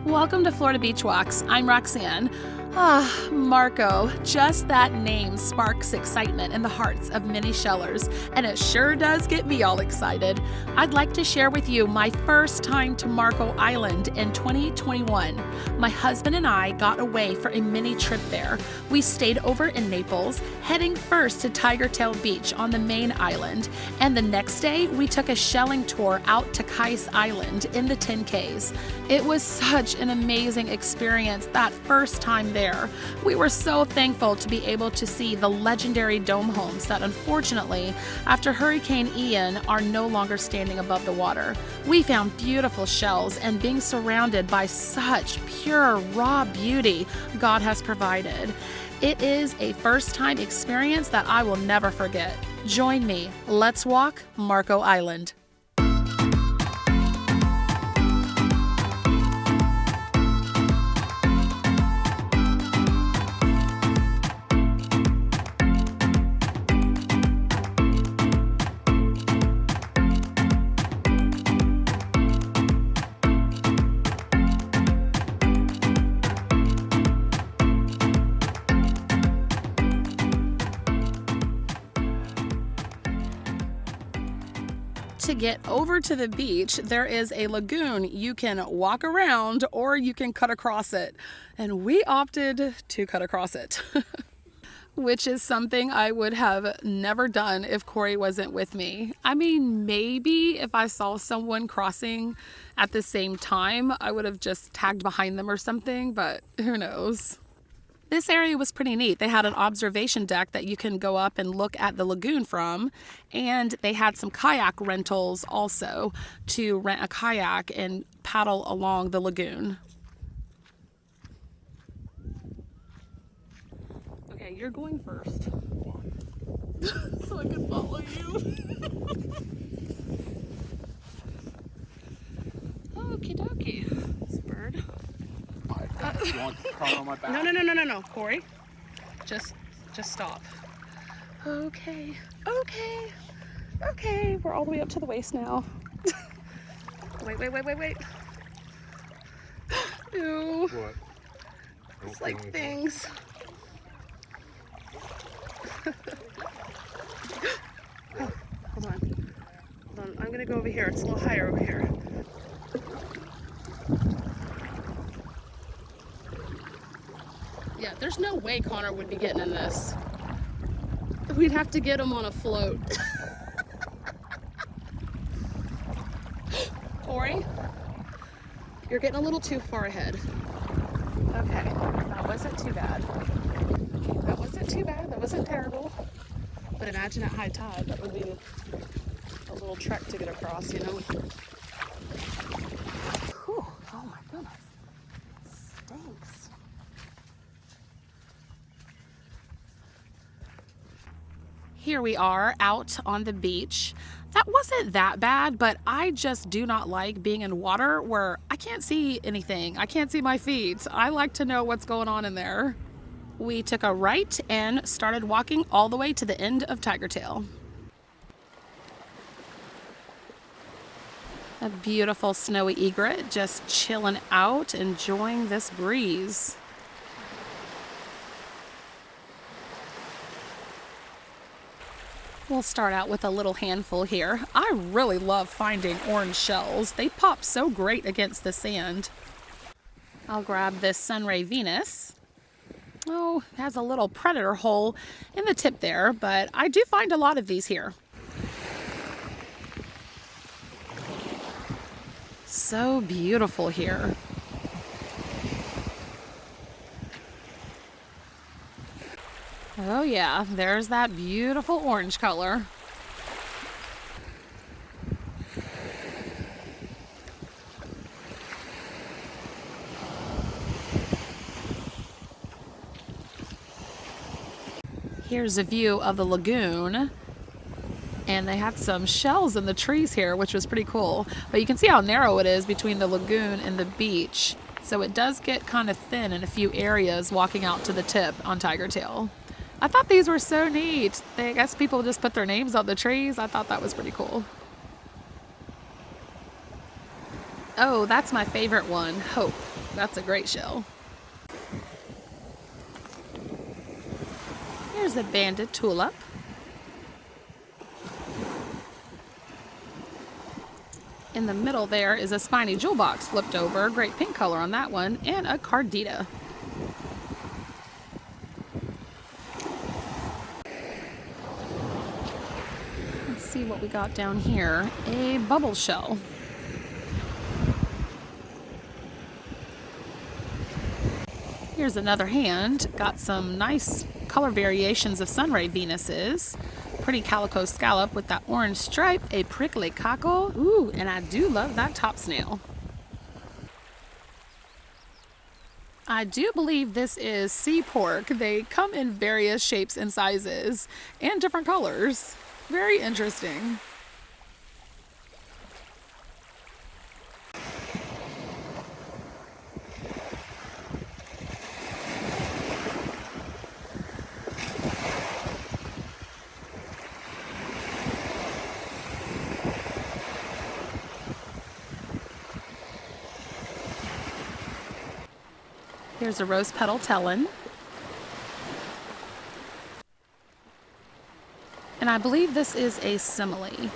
Welcome to Florida Beach Walks. I'm Roxanne. Marco, just that name sparks excitement in the hearts of many shellers, and it sure does get me all excited. I'd like to share with you my first time to Marco Island in 2021. My husband and I got away for a mini trip there. We stayed over in Naples, heading first to Tigertail Beach on the main island, and the next day we took a shelling tour out to Kice Island in the 10Ks. It was such an amazing experience that first time there. We were so thankful to be able to see the legendary dome homes that unfortunately, after Hurricane Ian, are no longer standing above the water. We found beautiful shells, and being surrounded by such pure, raw beauty God has provided. It is a first-time experience that I will never forget. Join me. Let's walk Marco Island. To get over to the beach, there is a lagoon. You can walk around or you can cut across it. And we opted to cut across it, which is something I would have never done if Corey wasn't with me. I mean, maybe if I saw someone crossing at the same time, I would have just tagged behind them or something, but who knows? This area was pretty neat. They had an observation deck that you can go up and look at the lagoon from, and they had some kayak rentals also to rent a kayak and paddle along the lagoon. Okay, you're going first. So I can follow you. Okie dokie. This bird. You want to crawl on my back? No, Corey. Just stop. Okay. We're all the way up to the waist now. Wait. Ew. What? It's like things. Hold on. I'm gonna go over here. It's a little higher over here. Yeah, there's no way Connor would be getting in this. We'd have to get him on a float. Corey, you're getting a little too far ahead. Okay, that wasn't too bad. That wasn't terrible. But imagine at high tide, that would be a little trek to get across, you know? Whew, oh my goodness. Stinks. Here we are out on the beach. That wasn't that bad, but I just do not like being in water where I can't see anything. I can't see my feet. I like to know what's going on in there. We took a right and started walking all the way to the end of Tigertail. A beautiful snowy egret just chilling out, enjoying this breeze. We'll start out with a little handful here. I really love finding orange shells. They pop so great against the sand. I'll grab this Sunray Venus. Oh, it has a little predator hole in the tip there, but I do find a lot of these here. So beautiful here. Oh yeah, there's that beautiful orange color. Here's a view of the lagoon. And they had some shells in the trees here, which was pretty cool. But you can see how narrow it is between the lagoon and the beach. So it does get kind of thin in a few areas walking out to the tip on Tigertail. I thought these were so neat. I guess people just put their names on the trees. I thought that was pretty cool. Oh, that's my favorite one, Hope. that's a great shell. Here's a banded tulip. In the middle there is a spiny jewel box flipped over, great pink color on that one, and a cardita. Let's see what we got down here. A bubble shell. Here's another hand. Got some nice color variations of sunray Venuses. Pretty calico scallop with that orange stripe, a prickly cockle. Ooh, and I do love that top snail. I do believe this is sea pork. They come in various shapes and sizes and different colors. Very interesting. Here's a rose petal tellin. And I believe this is a simile. I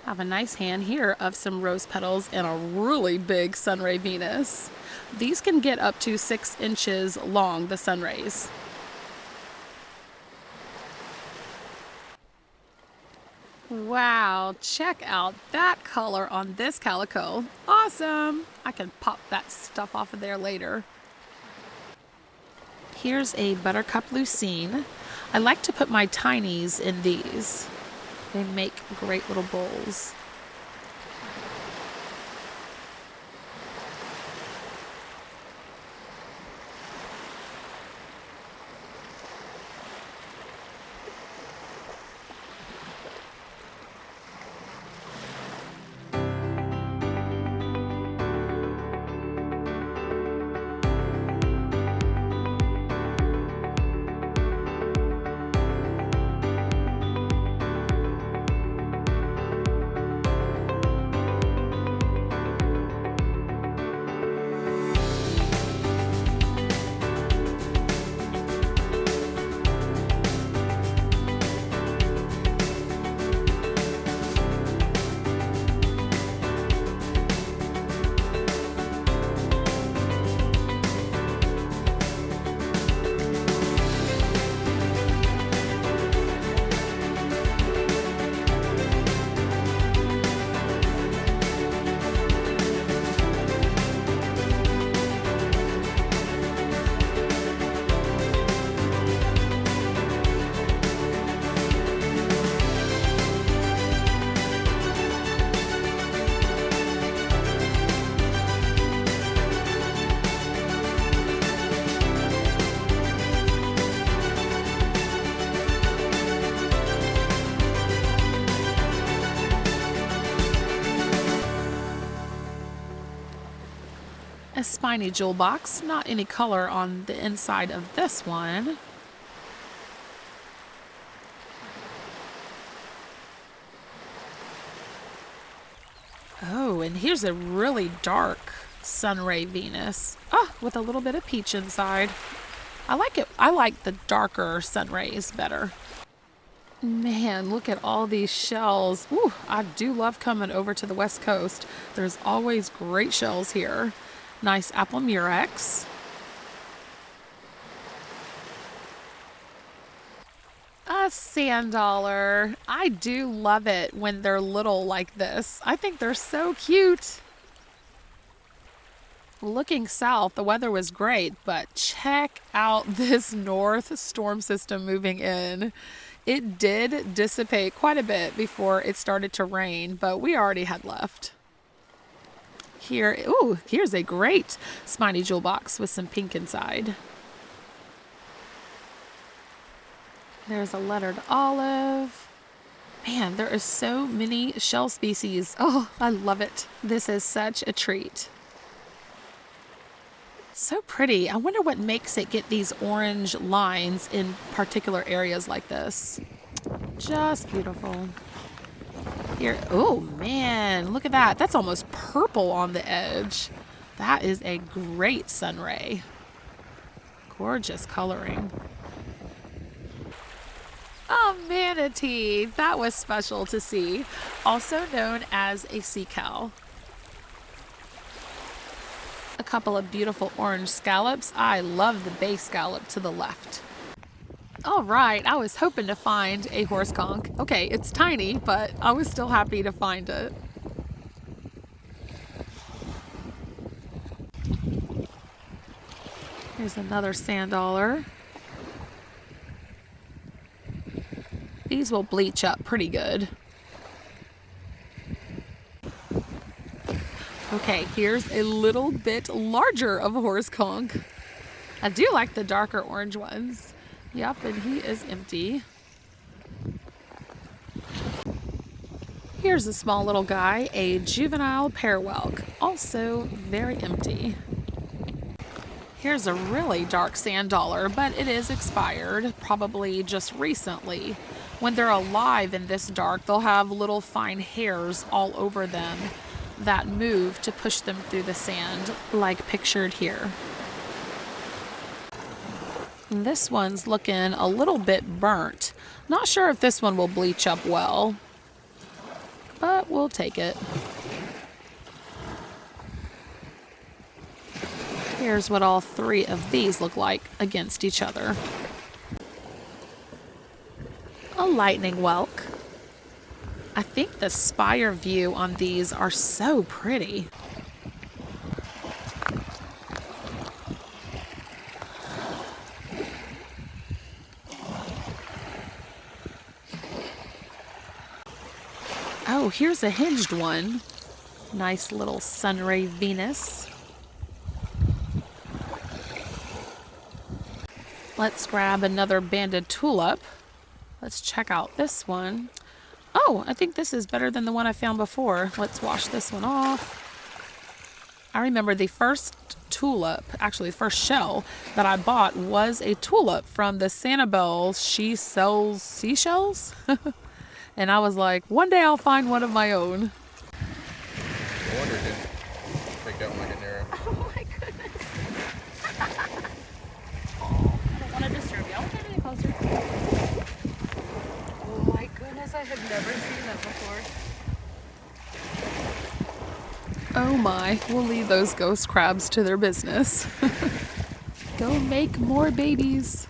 have a nice hand here of some rose petals and a really big sunray Venus. These can get up to 6 inches long, the sunrays. Wow, check out that color on this calico. Awesome! I can pop that stuff off of there later. Here's a buttercup lucine. I like to put my tinies in these. They make great little bowls. A spiny jewel box, not any color on the inside of this one. Oh, and here's a really dark sunray Venus. Oh, with a little bit of peach inside. I like it. I like the darker sunrays better. Man, look at all these shells. Ooh, I do love coming over to the West Coast. There's always great shells here. Nice apple murex. A sand dollar. I do love it when they're little like this. I think they're so cute. Looking south, the weather was great, but check out this north storm system moving in. It did dissipate quite a bit before it started to rain, but we already had left. Here, ooh, here's a great spiny jewel box with some pink inside. There's a lettered olive. Man, there are so many shell species. Oh, I love it. This is such a treat. So pretty. I wonder what makes it get these orange lines in particular areas like this. Just beautiful. Here, oh man, look at that. That's almost purple on the edge. That is a great sunray. Gorgeous coloring. Oh, manatee. That was special to see. Also known as a sea cow. A couple of beautiful orange scallops. I love the bay scallop to the left. All right, I was hoping to find a horse conch. Okay, it's tiny, but I was still happy to find it. Here's another sand dollar. These will bleach up pretty good. Okay, here's a little bit larger of a horse conch. I do like the darker orange ones. Yep, and he is empty. Here's a small little guy, a juvenile pear whelk, also very empty. Here's a really dark sand dollar, but it is expired, probably just recently. When they're alive in this dark, they'll have little fine hairs all over them that move to push them through the sand, like pictured here. This one's looking a little bit burnt. Not sure if this one will bleach up well, but we'll take it. Here's what all three of these look like against each other. A lightning whelk. I think the spire view on these are so pretty. Oh, here's a hinged one. Nice little sunray Venus. Let's grab another banded tulip. Let's check out this one. Oh, I think this is better than the one I found before. Let's wash this one off. I remember the first tulip, actually the first shell that I bought was a tulip from the Sanibel She Sells Seashells. And I was like, one day I'll find one of my own. I wonder if take that one like a narrow. Oh my goodness. Oh, I don't want to disturb you. I'll get any closer. Oh my goodness, I have never seen that before. Oh my, we'll leave those ghost crabs to their business. Go make more babies.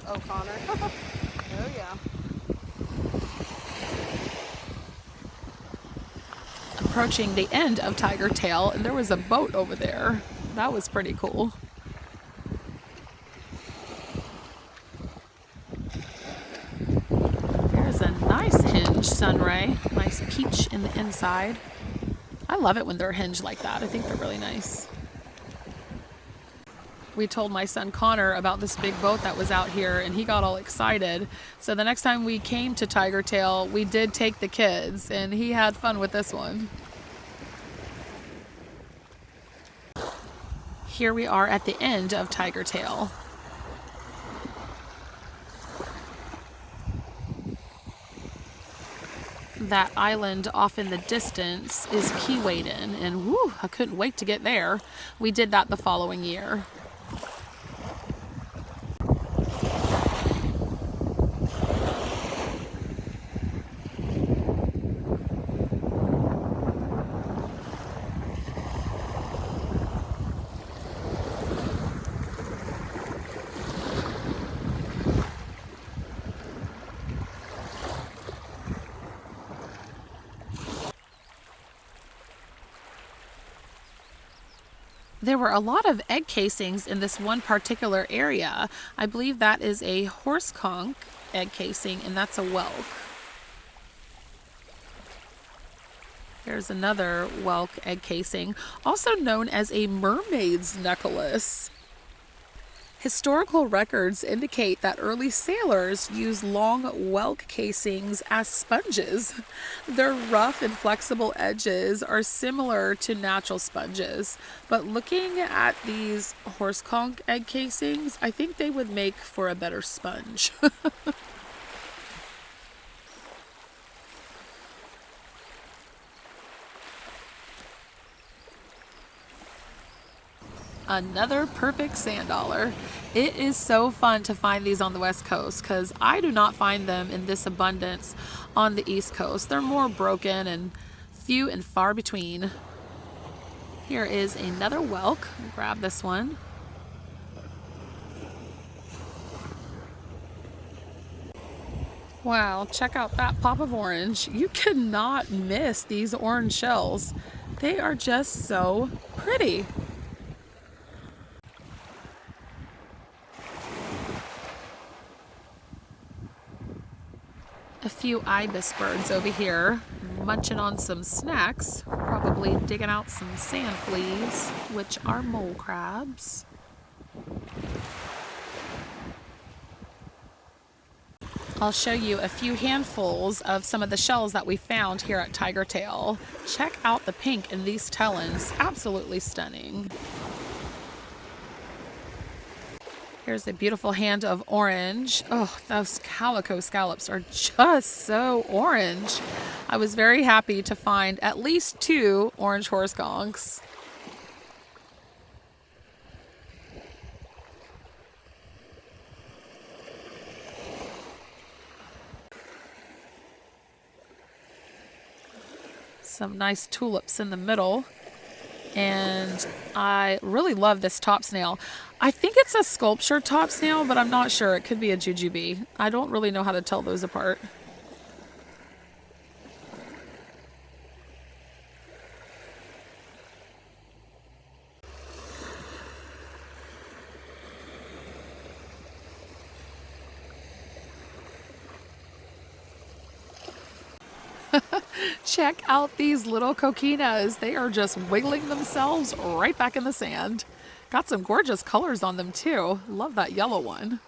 Oh, Connor. Oh, yeah. Approaching the end of Tigertail, and there was a boat over there. That was pretty cool. There's a nice hinge sunray. Nice peach in the inside. I love it when they're hinged like that. I think they're really nice. We told my son Connor about this big boat that was out here, and he got all excited. So the next time we came to Tigertail, we did take the kids, and he had fun with this one. Here we are at the end of Tigertail. That island off in the distance is Kice Island, and woo, I couldn't wait to get there. We did that the following year. There were a lot of egg casings in this one particular area. I believe that is a horse conch egg casing, and that's a whelk. There's another whelk egg casing, also known as a mermaid's necklace. Historical records indicate that early sailors used long whelk casings as sponges. Their rough and flexible edges are similar to natural sponges, but looking at these horse conch egg casings, I think they would make for a better sponge. Another perfect sand dollar. It is so fun to find these on the West Coast because I do not find them in this abundance on the East Coast. They're more broken and few and far between. Here is another whelk. Grab this one. Wow, check out that pop of orange. You cannot miss these orange shells. They are just so pretty. A few ibis birds over here munching on some snacks, probably digging out some sand fleas, which are mole crabs. I'll show you a few handfuls of some of the shells that we found here at Tigertail. Check out the pink in these talons, absolutely stunning. Here's a beautiful hand of orange. Oh, those calico scallops are just so orange. I was very happy to find at least 2 orange horse conchs. Some nice tulips in the middle. And I really love this top snail. I think it's a sculpture top snail, but I'm not sure. It could be a jujube. I don't really know how to tell those apart. Check out these little coquinas. They are just wiggling themselves right back in the sand. Got some gorgeous colors on them too. Love that yellow one.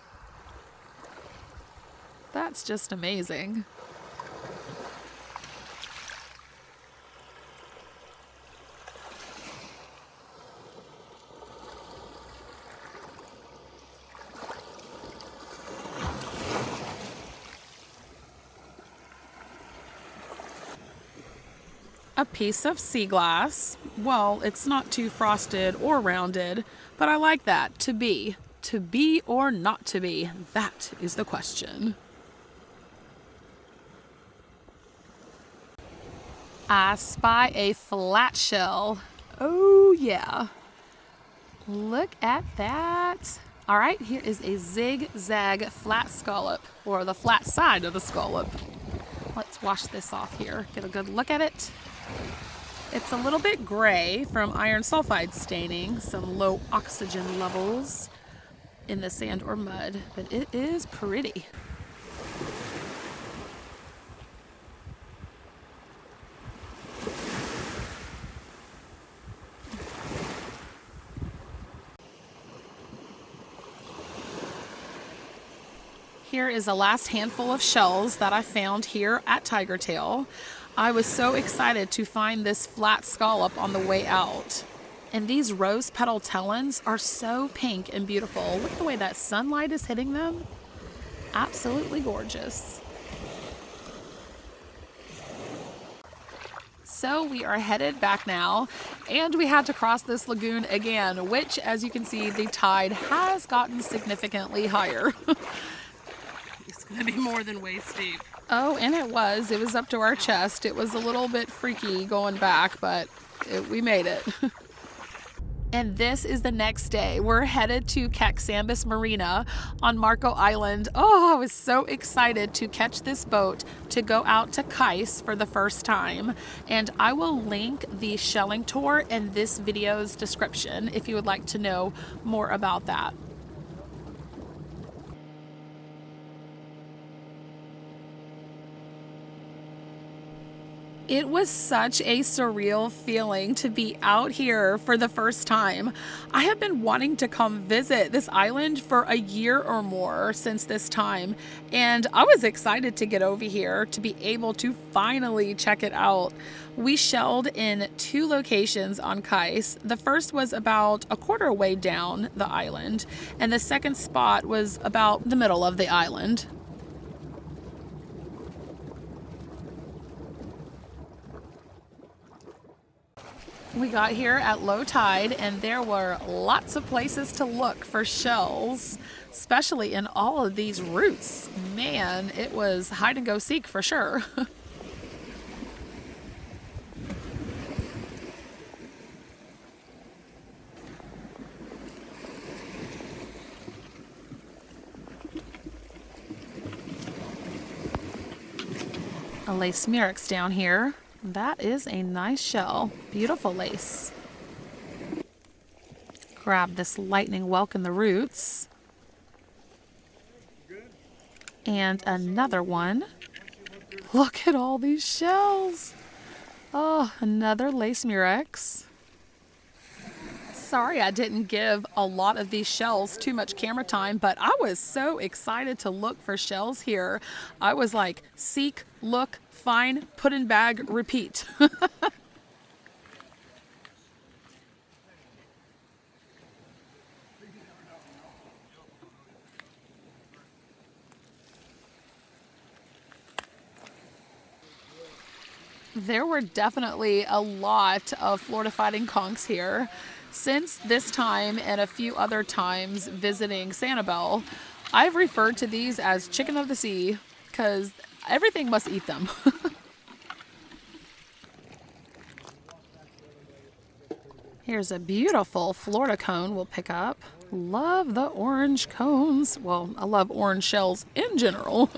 That's just amazing. A piece of sea glass. Well, it's not too frosted or rounded, but I like that. To be. To be or not to be? That is the question. I spy a flat shell. Oh yeah. Look at that. All right, here is a zigzag flat scallop, or the flat side of the scallop. Let's wash this off here. Get a good look at it. It's a little bit gray from iron sulfide staining, some low oxygen levels in the sand or mud, but it is pretty. Here is the last handful of shells that I found here at Tigertail. I was so excited to find this flat scallop on the way out. And these rose petal talons are so pink and beautiful. Look at the way that sunlight is hitting them. Absolutely gorgeous. So we are headed back now, and we had to cross this lagoon again, which, as you can see, the tide has gotten significantly higher. It's going to be more than waist deep. Oh, and it was. It was up to our chest. It was a little bit freaky going back, but we made it. And this is the next day. We're headed to Casings Marina on Marco Island. Oh, I was so excited to catch this boat to go out to Kice for the first time. And I will link the shelling tour in this video's description if you would like to know more about that. It was such a surreal feeling to be out here for the first time. I have been wanting to come visit this island for a year or more since this time, and I was excited to get over here to be able to finally check it out. We shelled in 2 locations on Kice. The first was about a quarter way down the island, and the second spot was about the middle of the island. We got here at low tide, and there were lots of places to look for shells, especially in all of these roots. Man, it was hide and go seek for sure. A lace murex down here. That is a nice shell. Beautiful lace. Grab this lightning whelk in the roots. And another one. Look at all these shells. Oh, another lace murex. Sorry I didn't give a lot of these shells too much camera time, but I was so excited to look for shells here. I was like, seek, look, find, put in bag, repeat. There were definitely a lot of Florida fighting conchs here. Since this time and a few other times visiting Sanibel, I've referred to these as chicken of the sea because everything must eat them. Here's a beautiful Florida cone we'll pick up. Love the orange cones. Well, I love orange shells in general.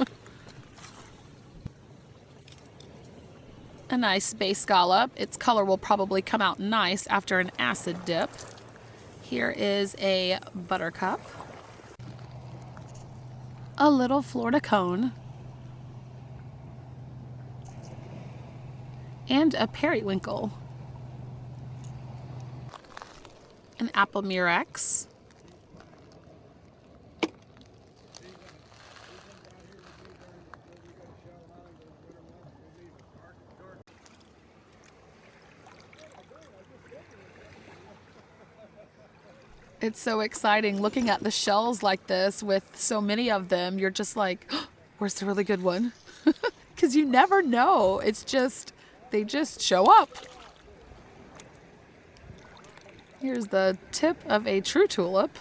A nice base scallop. Its color will probably come out nice after an acid dip. Here is a buttercup. A little Florida cone. And a periwinkle. An apple murex. It's so exciting looking at the shells like this with so many of them. You're just like, oh, where's the really good one? Because you never know. It's just, they just show up. Here's the tip of a true tulip.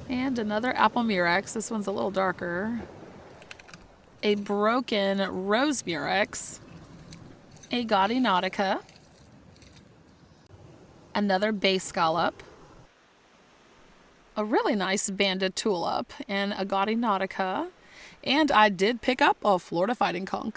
And another apple murex. This one's a little darker. A broken rose murex, a gaudy nautica, another base scallop, a really nice banded tulip, and a gaudy nautica, and I did pick up a Florida fighting conch.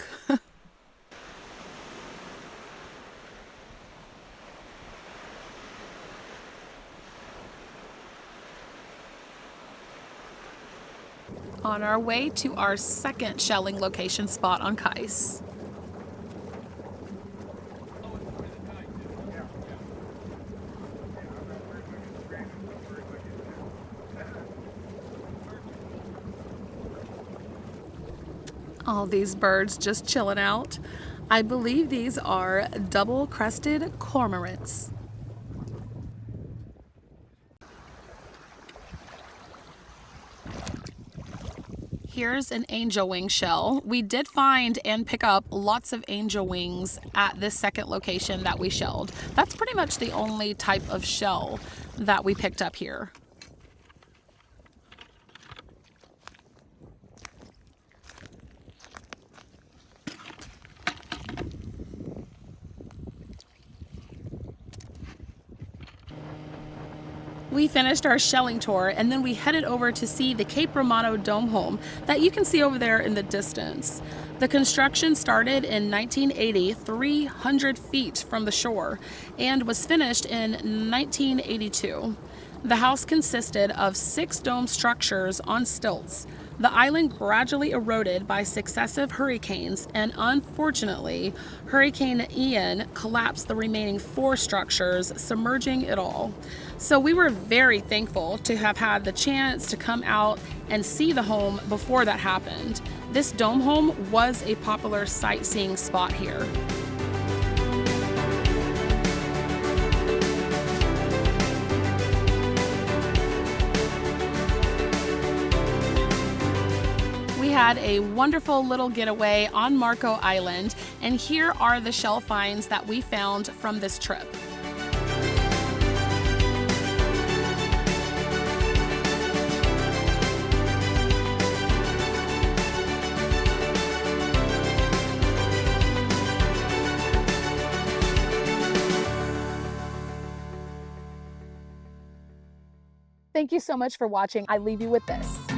On our way to our second shelling location spot on Kice. All these birds just chilling out. I believe these are double-crested cormorants. Here's an angel wing shell. We did find and pick up lots of angel wings at this second location that we shelled. That's pretty much the only type of shell that we picked up here. We finished our shelling tour and then we headed over to see the Cape Romano dome home that you can see over there in the distance. The construction started in 1980, 300 feet from the shore, and was finished in 1982. The house consisted of 6 dome structures on stilts. The island gradually eroded by successive hurricanes, and unfortunately, Hurricane Ian collapsed the remaining 4 structures, submerging it all. So we were very thankful to have had the chance to come out and see the home before that happened. This dome home was a popular sightseeing spot here. We had a wonderful little getaway on Marco Island, and here are the shell finds that we found from this trip. Thank you so much for watching. I leave you with this.